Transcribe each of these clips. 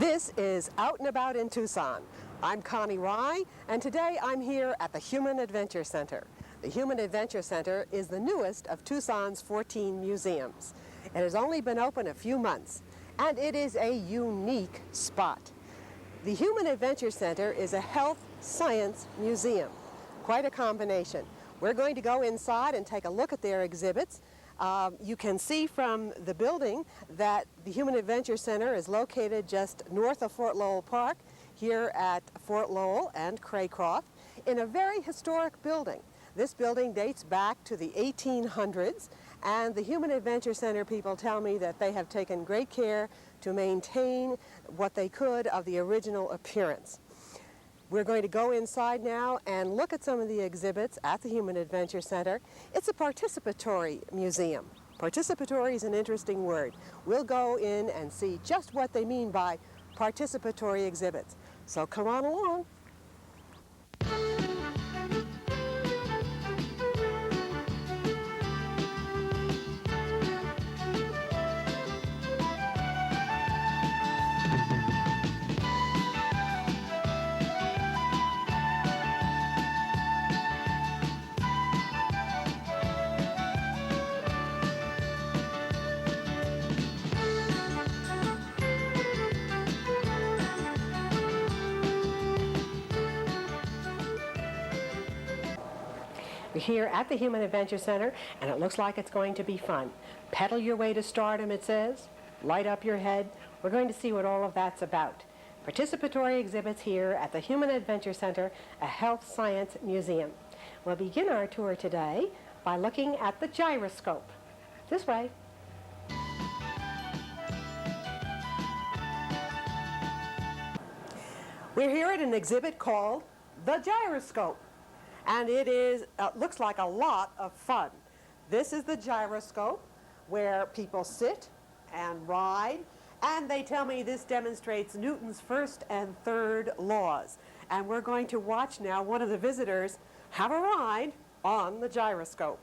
This is Out and About in Tucson. I'm Connie Rye, and today I'm here at the Human Adventure Center. The Human Adventure Center is the newest of Tucson's 14 museums. It has only been open a few months, and it is a unique spot. The Human Adventure Center is a health science museum. Quite a combination. We're going to go inside and take a look at their exhibits. You can see from the building that the Human Adventure Center is located just north of Fort Lowell Park, here at Fort Lowell and Craycroft, in a very historic building. This building dates back to the 1800s, and the Human Adventure Center people tell me that they have taken great care to maintain what they could of the original appearance. We're going to go inside now and look at some of the exhibits at the Human Adventure Center. It's a participatory museum. Participatory is an interesting word. We'll go in and see just what they mean by participatory exhibits. So come on along. We're here at the Human Adventure Center, and it looks like it's going to be fun. Pedal your way to stardom, it says. Light up your head. We're going to see what all of that's about. Participatory exhibits here at the Human Adventure Center, a health science museum. We'll begin our tour today by looking at the gyroscope. This way. We're here at an exhibit called the gyroscope. And it is, looks like a lot of fun. This is the gyroscope where people sit and ride, and they tell me this demonstrates Newton's first and third laws. And we're going to watch now one of the visitors have a ride on the gyroscope.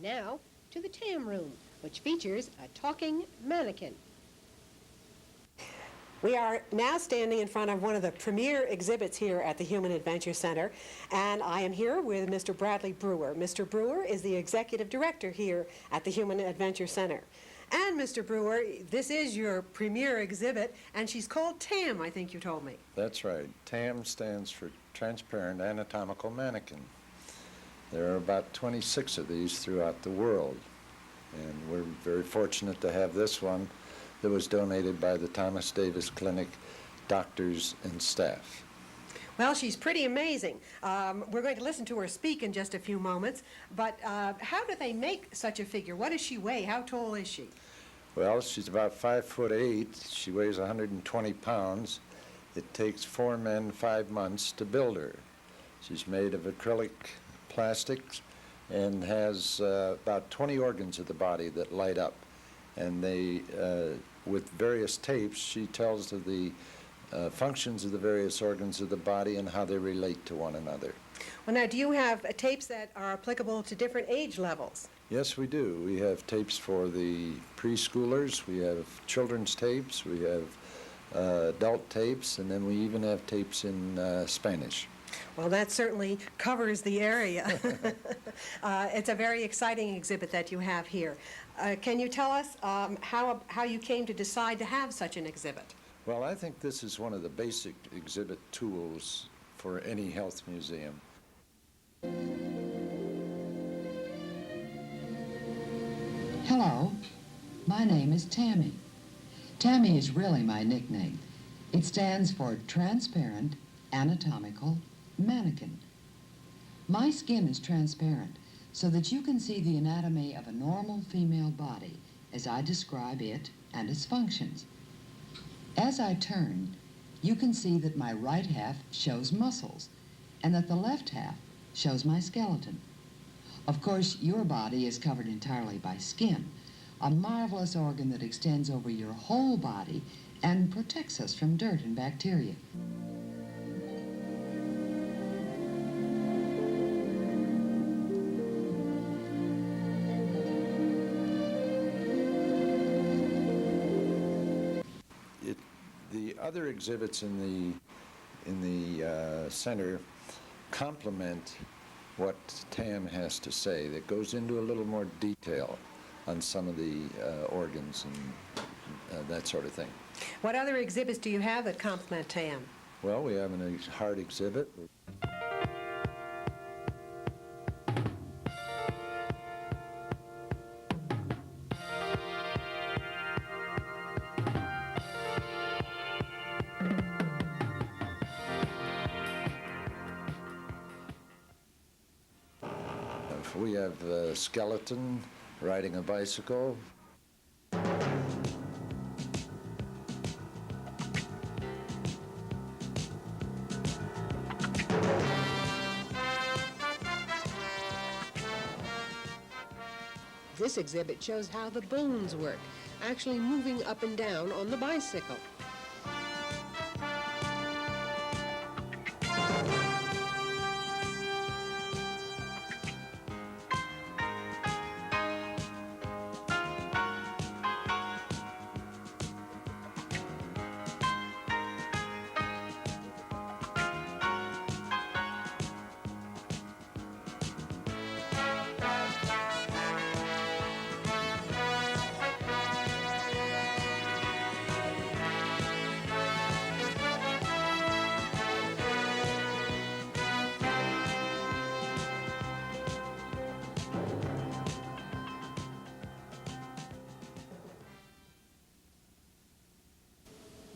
Now to the TAM room, which features a talking mannequin. We are now standing in front of one of the premier exhibits here at the Human Adventure Center, and I am here with Mr. Bradley Brewer. Mr. Brewer is the executive director here at the Human Adventure Center. And Mr. Brewer, this is your premier exhibit, and she's called TAM, I think you told me. That's right. TAM stands for Transparent Anatomical Mannequin. There are about 26 of these throughout the world, and we're very fortunate to have this one that was donated by the Thomas Davis Clinic doctors and staff. Well, she's pretty amazing. We're going to listen to her speak in just a few moments, but how do they make such a figure? What does she weigh? How tall is she? Well, she's about 5'8". She weighs 120 pounds. It takes 4 men 5 months to build her. She's made of acrylic plastics and has about 20 organs of the body that light up, and they with various tapes she tells of the functions of the various organs of the body and how they relate to one another. Well, now, do you have tapes that are applicable to different age levels? Yes, we do. We have tapes for the preschoolers, we have children's tapes, we have adult tapes, and then we even have tapes in Spanish. Well, that certainly covers the area. It's a very exciting exhibit that you have here. Can you tell us how you came to decide to have such an exhibit? Well, I think this is one of the basic exhibit tools for any health museum. Hello, my name is Tammy. Tammy is really my nickname. It stands for Transparent Anatomical Mannequin. My skin is transparent so that you can see the anatomy of a normal female body as I describe it and its functions. As I turn, you can see that my right half shows muscles and that the left half shows my skeleton. Of course, your body is covered entirely by skin, a marvelous organ that extends over your whole body and protects us from dirt and bacteria. The other exhibits in the center complement what Tam has to say. That goes into a little more detail on some of the organs and that sort of thing. What other exhibits do you have that complement TAM? Well, we have a heart exhibit. We have a skeleton riding a bicycle. This exhibit shows how the bones work, actually moving up and down on the bicycle.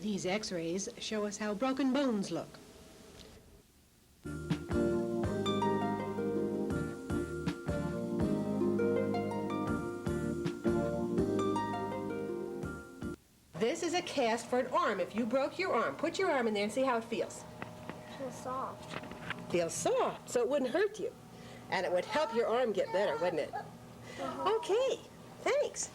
These x-rays show us how broken bones look. This is a cast for an arm. If you broke your arm, put your arm in there and see how it feels. Feels soft. Feels soft, so it wouldn't hurt you. And it would help your arm get better, wouldn't it? Okay, thanks.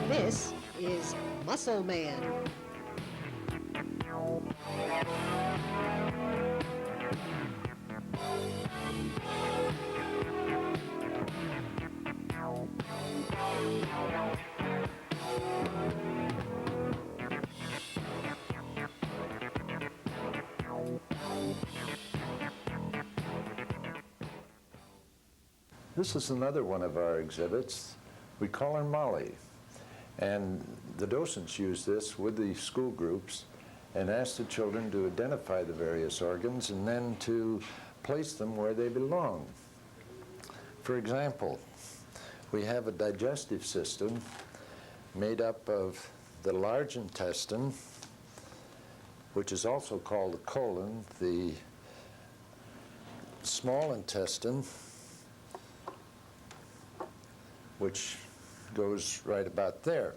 This is Muscle Man. This is another one of our exhibits. We call her Molly. And the docents use this with the school groups and ask the children to identify the various organs and then to place them where they belong. For example, we have a digestive system made up of the large intestine, which is also called the colon, the small intestine, which goes right about there.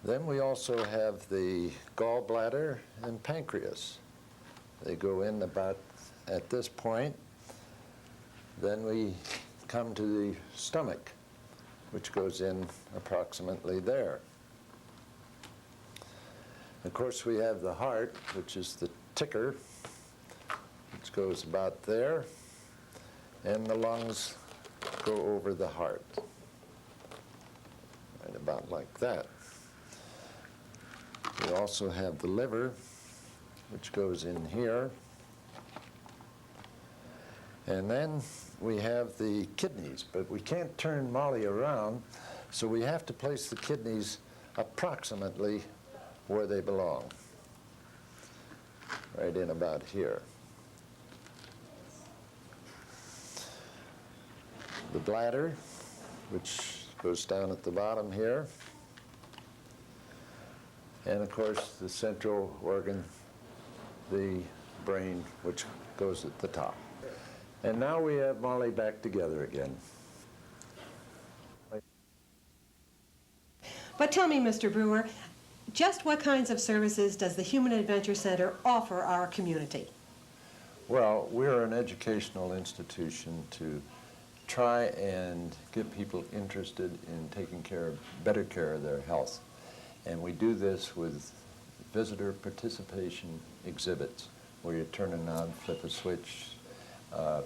Then we also have the gallbladder and pancreas. They go in about at this point. Then we come to the stomach, which goes in approximately there. Of course, we have the heart, which is the ticker, which goes about there, and the lungs go over the heart. Right about like that. We also have the liver, which goes in here. And then we have the kidneys, but we can't turn Molly around, so we have to place the kidneys approximately where they belong, right in about here. The bladder, which goes down at the bottom here, and of course the central organ, the brain, which goes at the top. And now we have Molly back together again. But tell me, Mr. Brewer, just what kinds of services does the Human Adventure Center offer our community? Well, we're an educational institution to try and get people interested in taking better care of their health. And we do this with visitor participation exhibits, where you turn a knob, flip a switch,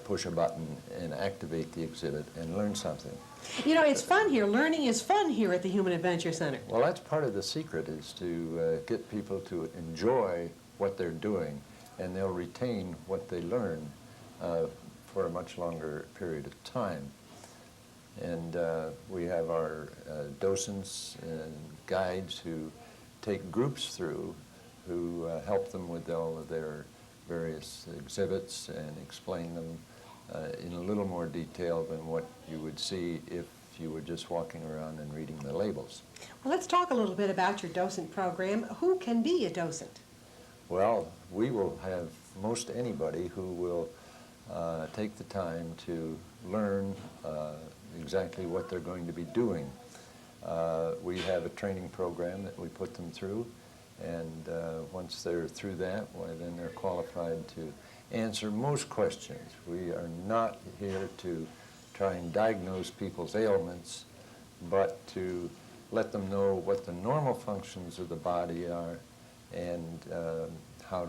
push a button, and activate the exhibit and learn something. You know, it's fun here. Learning is fun here at the Human Adventure Center. Well, that's part of the secret, is to get people to enjoy what they're doing, and they'll retain what they learn for a much longer period of time. And we have our docents and guides who take groups through, who help them with all of their various exhibits and explain them in a little more detail than what you would see if you were just walking around and reading the labels. Well, let's talk a little bit about your docent program. Who can be a docent? Well, we will have most anybody who will take the time to learn exactly what they're going to be doing. We have a training program that we put them through, and once they're through that, well, then they're qualified to answer most questions. We are not here to try and diagnose people's ailments, but to let them know what the normal functions of the body are and how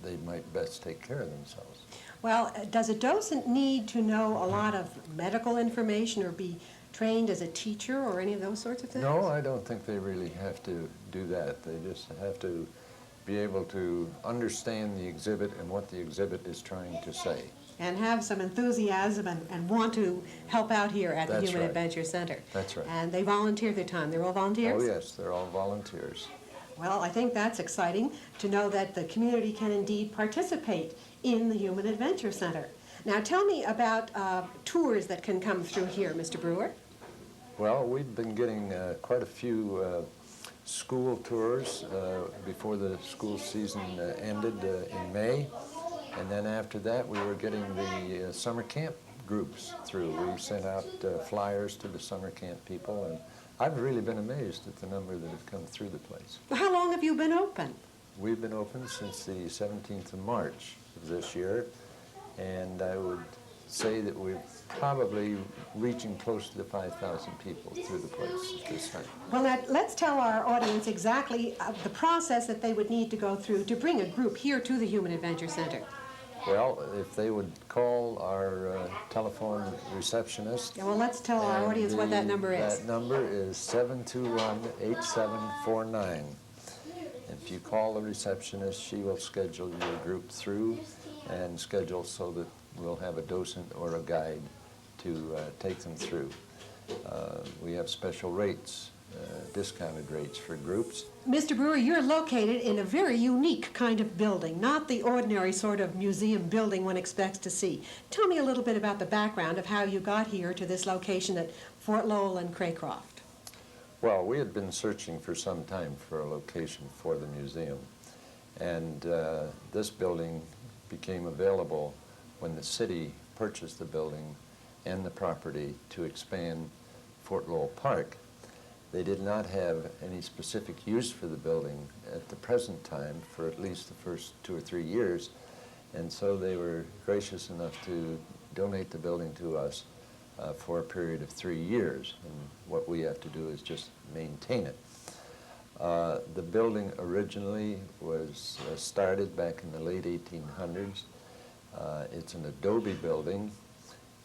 they might best take care of themselves. Well, does a docent need to know a lot of medical information or be trained as a teacher or any of those sorts of things? No, I don't think they really have to do that. They just have to be able to understand the exhibit and what the exhibit is trying to say. And have some enthusiasm and want to help out here at the That's Human right. Adventure Center. That's right. And they volunteer their time. They're all volunteers? Oh, yes, they're all volunteers. Well, I think that's exciting to know that the community can indeed participate in the Human Adventure Center. Now tell me about tours that can come through here, Mr. Brewer. Well, we've been getting quite a few school tours before the school season ended in May. And then after that, we were getting the summer camp groups through. We sent out flyers to the summer camp people, and I've really been amazed at the number that have come through the place. How long have you been open? We've been open since the 17th of March of this year, and I would say that we're probably reaching close to the 5,000 people through the place at this time. Well, now, let's tell our audience exactly the process that they would need to go through to bring a group here to the Human Adventure Center. Well, if they would call our telephone receptionist. Yeah, well, let's tell our audience what that number is. That number is 721-8749. If you call the receptionist, she will schedule your group through and schedule so that we'll have a docent or a guide to take them through. We have special rates, discounted rates for groups. Mr. Brewer, you're located in a very unique kind of building, not the ordinary sort of museum building one expects to see. Tell me a little bit about the background of how you got here to this location at Fort Lowell and Craycroft. Well, we had been searching for some time for a location for the museum, and this building became available when the city purchased the building and the property to expand Fort Lowell Park. They did not have any specific use for the building at the present time for at least the first 2 or 3 years, and so they were gracious enough to donate the building to us for a period of 3 years, and what we have to do is just maintain it. The building originally was started back in the late 1800s. It's an adobe building,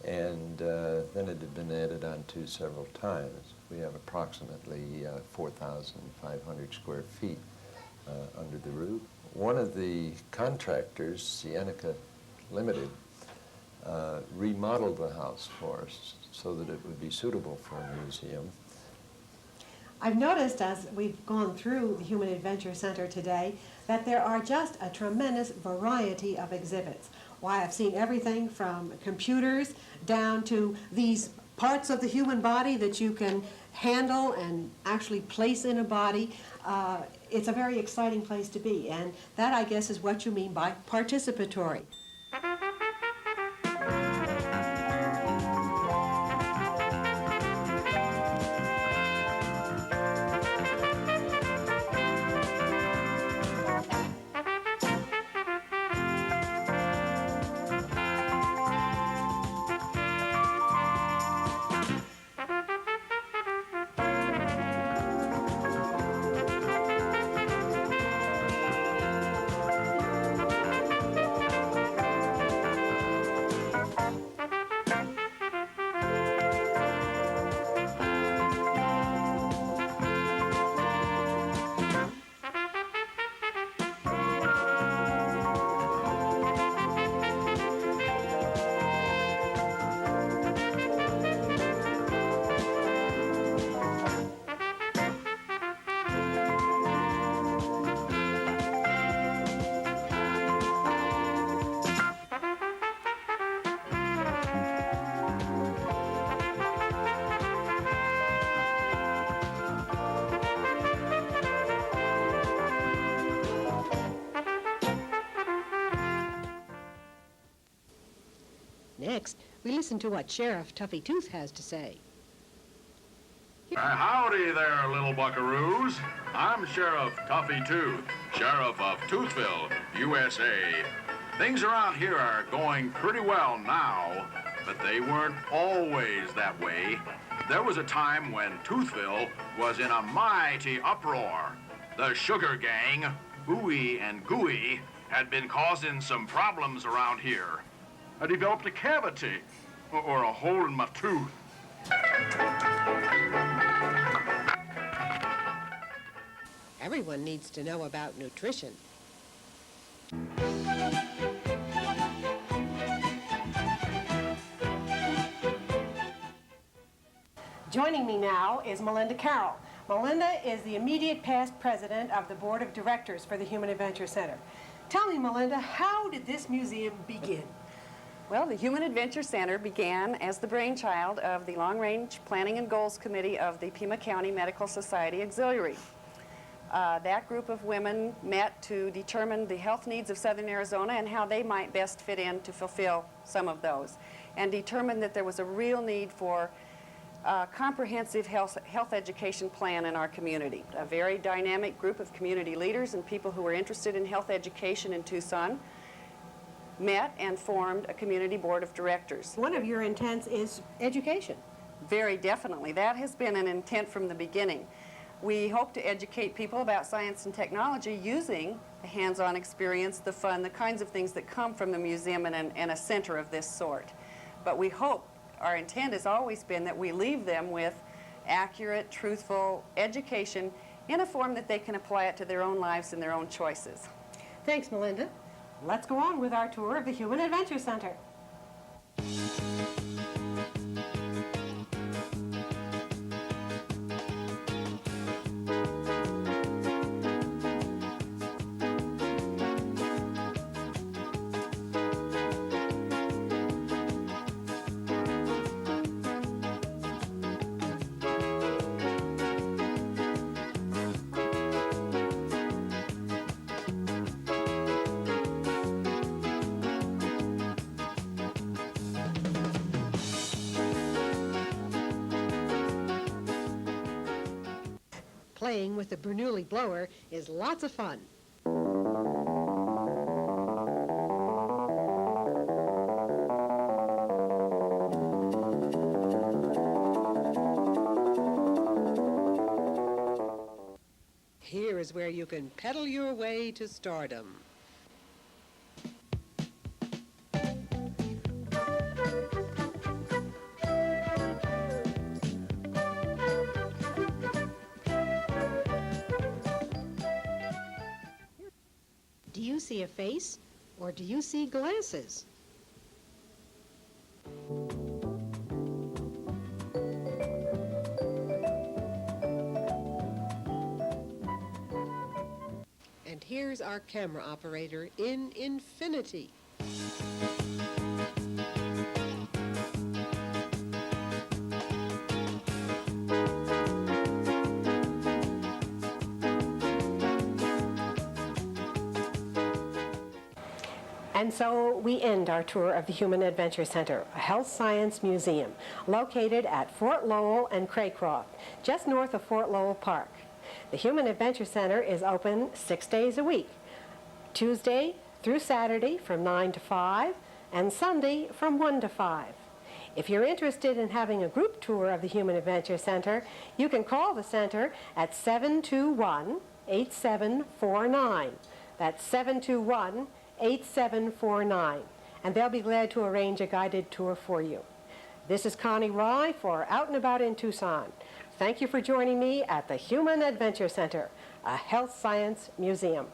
and then it had been added on to several times. We have approximately 4,500 square feet under the roof. One of the contractors, Sienica Limited, remodeled the house for us so that it would be suitable for a museum. I've noticed as we've gone through the Human Adventure Center today that there are just a tremendous variety of exhibits. Why, I've seen everything from computers down to these parts of the human body that you can handle and actually place in a body. It's a very exciting place to be, and that, I guess, is what you mean by participatory. Next, we listen to what Sheriff Tuffy Tooth has to say. Howdy there, little buckaroos. I'm Sheriff Tuffy Tooth, Sheriff of Toothville, USA. Things around here are going pretty well now, but they weren't always that way. There was a time when Toothville was in a mighty uproar. The Sugar Gang, Ooey and Gooey, had been causing some problems around here. I developed a cavity, or a hole in my tooth. Everyone needs to know about nutrition. Joining me now is Melinda Carroll. Melinda is the immediate past president of the Board of Directors for the Human Adventure Center. Tell me, Melinda, how did this museum begin? Well, the Human Adventure Center began as the brainchild of the Long Range Planning and Goals Committee of the Pima County Medical Society Auxiliary. That group of women met to determine the health needs of Southern Arizona and how they might best fit in to fulfill some of those, and determined that there was a real need for a comprehensive health education plan in our community. A very dynamic group of community leaders and people who were interested in health education in Tucson met and formed a community board of directors. One of your intents is education. Very definitely. That has been an intent from the beginning. We hope to educate people about science and technology using the hands-on experience, the fun, the kinds of things that come from the museum and a center of this sort. But we hope, our intent has always been that we leave them with accurate, truthful education in a form that they can apply it to their own lives and their own choices. Thanks, Melinda. Let's go on with our tour of the Human Adventure Center. Playing with the Bernoulli blower is lots of fun. Here is where you can pedal your way to stardom. Do you see a face, or do you see glasses? And here's our camera operator in infinity. And so we end our tour of the Human Adventure Center, a health science museum located at Fort Lowell and Craycroft, just north of Fort Lowell Park. The Human Adventure Center is open 6 days a week, Tuesday through Saturday from 9 to 5, and Sunday from 1 to 5. If you're interested in having a group tour of the Human Adventure Center, you can call the center at 721-8749. That's 721-8749, and they'll be glad to arrange a guided tour for you. This is Connie Rye for Out and About in Tucson. Thank you for joining me at the Human Adventure Center, a health science museum.